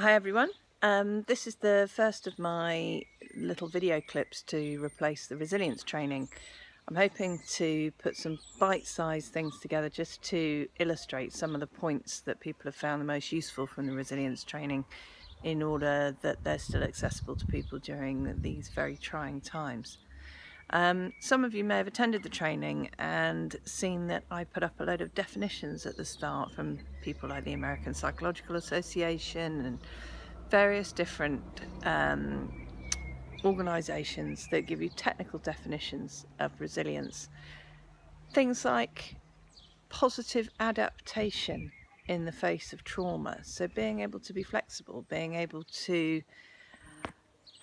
Hi everyone, this is the first of my little video clips to replace the resilience training. I'm hoping to put some bite-sized things together just to illustrate some of the points that people have found the most useful from the resilience training in order that they're still accessible to people during these very trying times. Some of you may have attended the training and seen that I put up a load of definitions at the start from people like the American Psychological Association and various different organisations that give you technical definitions of resilience. Things like positive adaptation in the face of trauma. So being able to be flexible, being able to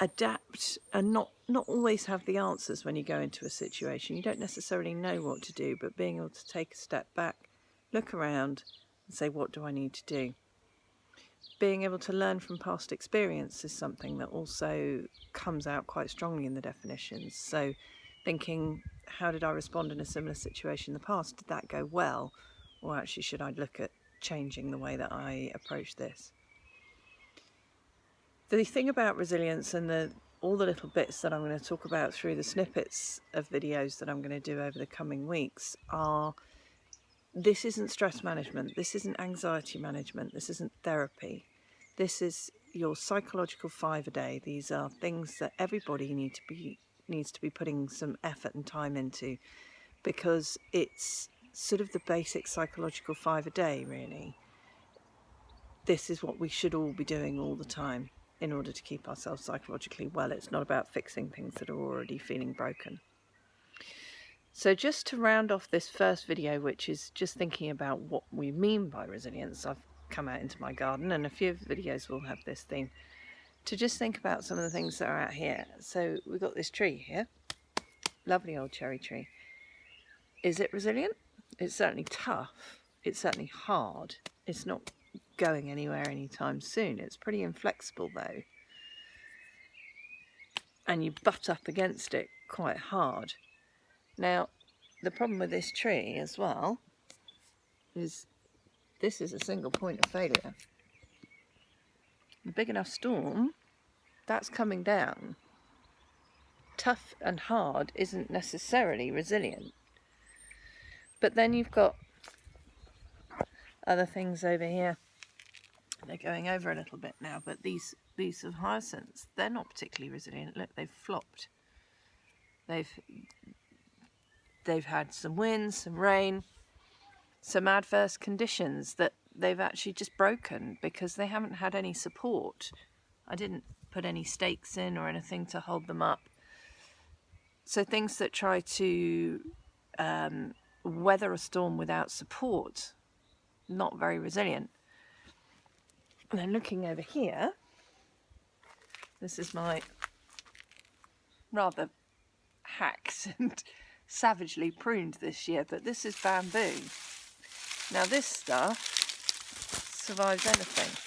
adapt and not always have the answers when you go into a situation. You don't necessarily know what to do, but being able to take a step back, look around and say, what do I need to do? Being able to learn from past experience is something that also comes out quite strongly in the definitions. So thinking, how did I respond in a similar situation in the past? Did that go well? Or actually, should I look at changing the way that I approach this? The thing about resilience and all the little bits that I'm going to talk about through the snippets of videos that I'm going to do over the coming weeks are, this isn't stress management, this isn't anxiety management, this isn't therapy. This is your psychological 5 a day. These are things that everybody needs to be putting some effort and time into, because it's sort of the basic psychological 5 a day, really. This is what we should all be doing all the time in order to keep ourselves psychologically well. It's not about fixing things that are already feeling broken. So just to round off this first video, which is just thinking about what we mean by resilience, I've come out into my garden and a few of the videos will have this theme, to just think about some of the things that are out here. So we've got this tree here, lovely old cherry tree. Is it resilient? It's certainly tough. It's certainly hard. It's not going anywhere anytime soon. It's pretty inflexible though, and you butt up against it quite hard. Now the problem with this tree as well is this is a single point of failure. A big enough storm, that's coming down. Tough and hard isn't necessarily resilient. But then you've got other things over here. They're going over a little bit now, but these are hyacinths. They're not particularly resilient. Look, they've flopped. They've had some wind, some rain, some adverse conditions that they've actually just broken because they haven't had any support. I didn't put any stakes in or anything to hold them up. So things that try to weather a storm without support, not very resilient. And then looking over here, this is my rather hacked and savagely pruned this year, but this is bamboo. Now this stuff survives anything.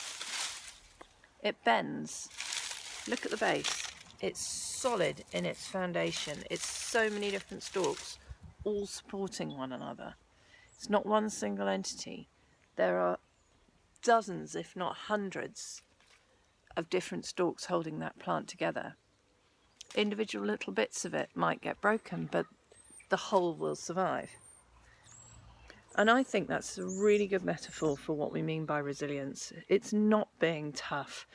It bends. Look at the base. It's solid in its foundation. It's so many different stalks, all supporting one another. It's not one single entity. There are dozens, if not hundreds, of different stalks holding that plant together. Individual little bits of it might get broken, but the whole will survive. And I think that's a really good metaphor for what we mean by resilience. It's not being tough.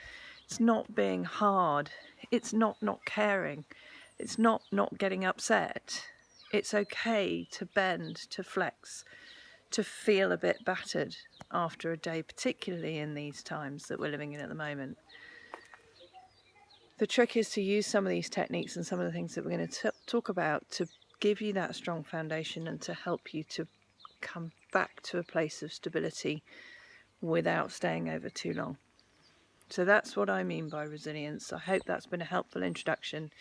It's not being hard. It's not caring. It's not getting upset. It's okay to bend, to flex, to feel a bit battered after a day, particularly in these times that we're living in at the moment. The trick is to use some of these techniques and some of the things that we're going to talk about to give you that strong foundation and to help you to come back to a place of stability without staying over too long. So that's what I mean by resilience. I hope that's been a helpful introduction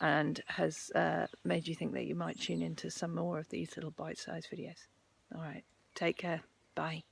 and has made you think that you might tune into some more of these little bite-sized videos. All right, take care. Bye.